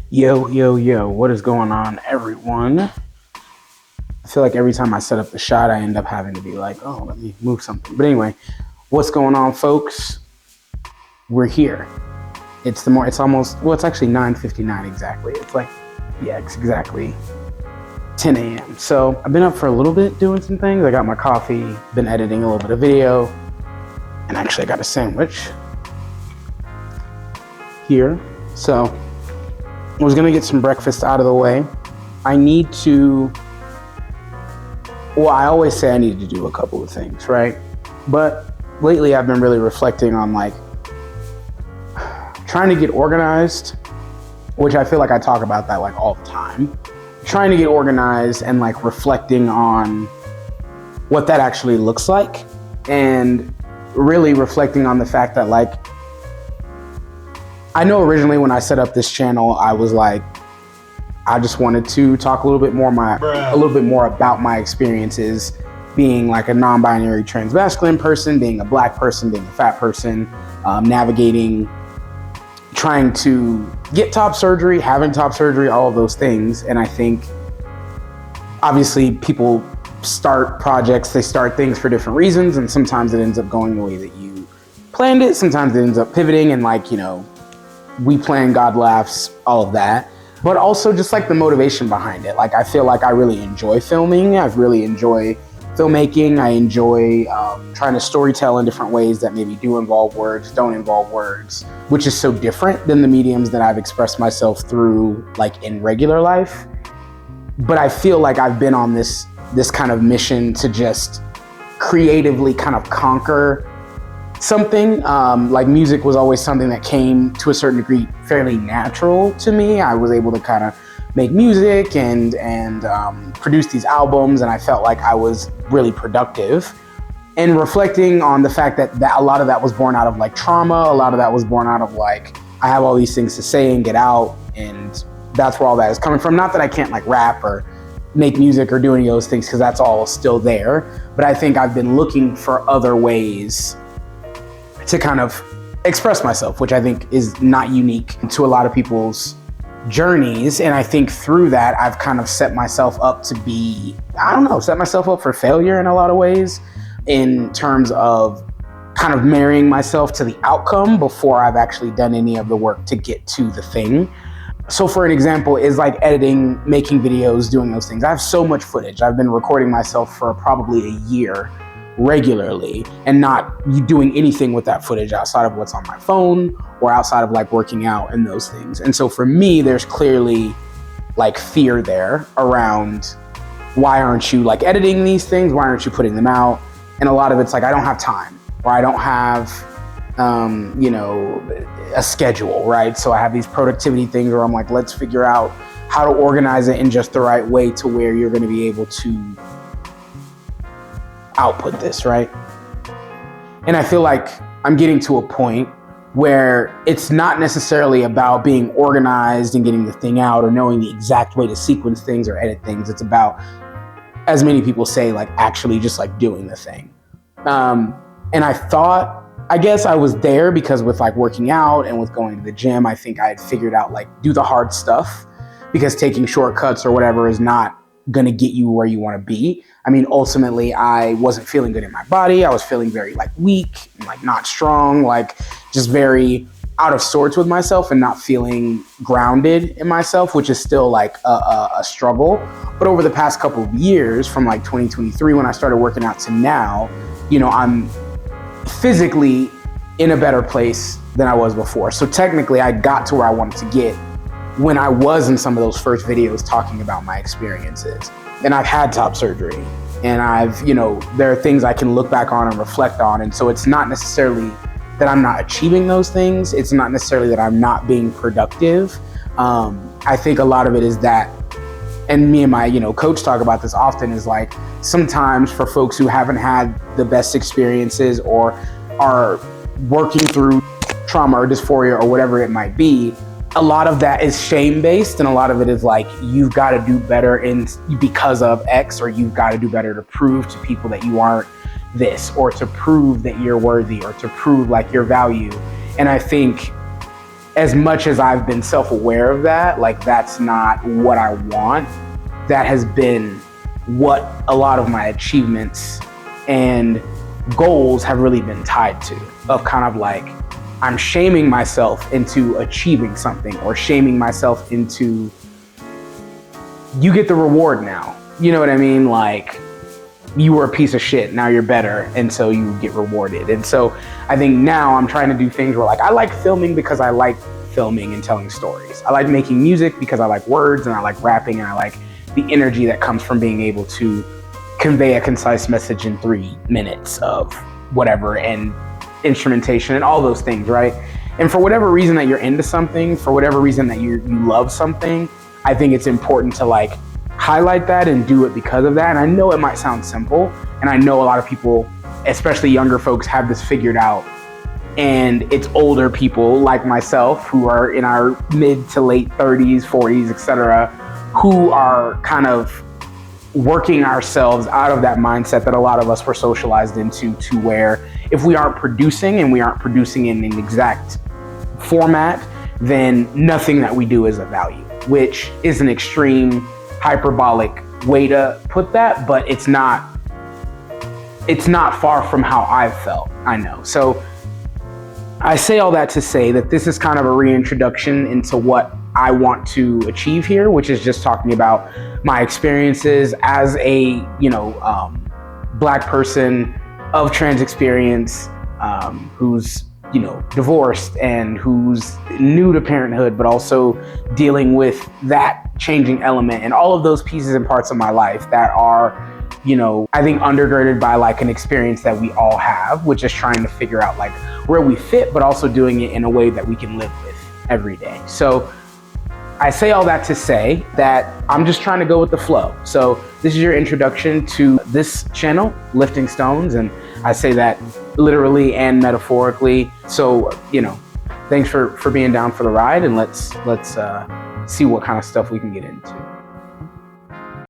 Yo, what is going on, everyone? I feel like every time I set up the shot, I end up having to be like, oh, let me move something. But anyway, what's going on, folks? We're here. It's actually 9:59 exactly. It's exactly 10 a.m. So I've been up for a little bit doing some things. I got my coffee, been editing a little bit of video, and actually I got a sandwich here. So I was gonna get some breakfast out of the way. I always say I need to do a couple of things, right? But lately I've been really reflecting on trying to get organized, which I feel like I talk about that all the time. Trying to get organized and reflecting on what that actually looks like, and really reflecting on the fact that I know originally when I set up this channel, I was I just wanted to talk a little bit more about my experiences being a non-binary transmasculine person, being a black person, being a fat person, navigating, trying to get top surgery, having top surgery, all of those things. And I think obviously people start projects, they start things for different reasons, and sometimes it ends up going the way that you planned it. Sometimes it ends up pivoting and we plan, God laughs, all of that. But also just the motivation behind it. I feel like I really enjoy filming. I really enjoy filmmaking. I enjoy trying to storytell in different ways that maybe do involve words, don't involve words, which is so different than the mediums that I've expressed myself through in regular life. But I feel like I've been on this kind of mission to just creatively kind of conquer something. Music was always something that came to a certain degree fairly natural to me. I was able to kind of make music and produce these albums, and I felt like I was really productive. And reflecting on the fact that a lot of that was born out of trauma, a lot of that was born out of I have all these things to say and get out, and that's where all that is coming from. Not that I can't rap or make music or do any of those things, because that's all still there. But I think I've been looking for other ways to kind of express myself, which I think is not unique to a lot of people's journeys. And I think through that, I've kind of set myself up to be, set myself up for failure in a lot of ways, in terms of kind of marrying myself to the outcome before I've actually done any of the work to get to the thing. So for an example is editing, making videos, doing those things. I have so much footage. I've been recording myself for probably a year regularly and not doing anything with that footage outside of what's on my phone or outside of working out and those things. And so for me, there's clearly fear there around, why aren't you editing these things? Why aren't you putting them out? And a lot of it's I don't have time, or I don't have a schedule, right? So I have these productivity things where I'm let's figure out how to organize it in just the right way to where you're going to be able to output this, right? And I feel like I'm getting to a point where it's not necessarily about being organized and getting the thing out or knowing the exact way to sequence things or edit things. It's about, as many people say, actually just doing the thing. And I guess I was there because with working out and with going to the gym, I think I had figured out do the hard stuff, because taking shortcuts or whatever is not gonna get you where you want to be. I mean, ultimately I wasn't feeling good in my body. I was feeling very weak and not strong, just very out of sorts with myself and not feeling grounded in myself, which is still a struggle. But over the past couple of years, from 2023 when I started working out to now, I'm physically in a better place than I was before. So technically I got to where I wanted to get when I was in some of those first videos talking about my experiences. And I've had top surgery, and there are things I can look back on and reflect on. And so it's not necessarily that I'm not achieving those things. It's not necessarily that I'm not being productive. I think a lot of it is that, and me and my coach talk about this often, is sometimes for folks who haven't had the best experiences or are working through trauma or dysphoria or whatever it might be, a lot of that is shame-based, and a lot of it is you've got to do better because of X, or you've got to do better to prove to people that you aren't this, or to prove that you're worthy, or to prove your value. And I think as much as I've been self-aware of that, like that's not what I want. That has been what a lot of my achievements and goals have really been tied to, of kind of like, I'm shaming myself into achieving something, or shaming myself into, you get the reward now. You know what I mean? Like, you were a piece of shit, now you're better, and so you get rewarded. And so I think now I'm trying to do things where like, I like filming because I like filming and telling stories. I like making music because I like words, and I like rapping, and I like the energy that comes from being able to convey a concise message in 3 minutes of whatever, and instrumentation and all those things, right? And for whatever reason that you're into something, for whatever reason that you love something, I think it's important to like highlight that and do it because of that. And I know it might sound simple, and I know a lot of people, especially younger folks, have this figured out. And it's older people like myself who are in our mid to late 30s, 40s, etc., who are kind of working ourselves out of that mindset that a lot of us were socialized into, to where if we aren't producing, and we aren't producing in an exact format, then nothing that we do is of value, which is an extreme hyperbolic way to put that, but it's not far from how I've felt, I know. So I say all that to say that this is kind of a reintroduction into what I want to achieve here, which is just talking about my experiences as a, Black person of trans experience, who's, divorced and who's new to parenthood, but also dealing with that changing element and all of those pieces and parts of my life that are, I think undergirded by like an experience that we all have, which is trying to figure out like where we fit, but also doing it in a way that we can live with every day. So I say all that to say that I'm just trying to go with the flow. So this is your introduction to this channel, Lifting Stones, and I say that literally and metaphorically. So, thanks for being down for the ride, and let's see what kind of stuff we can get into.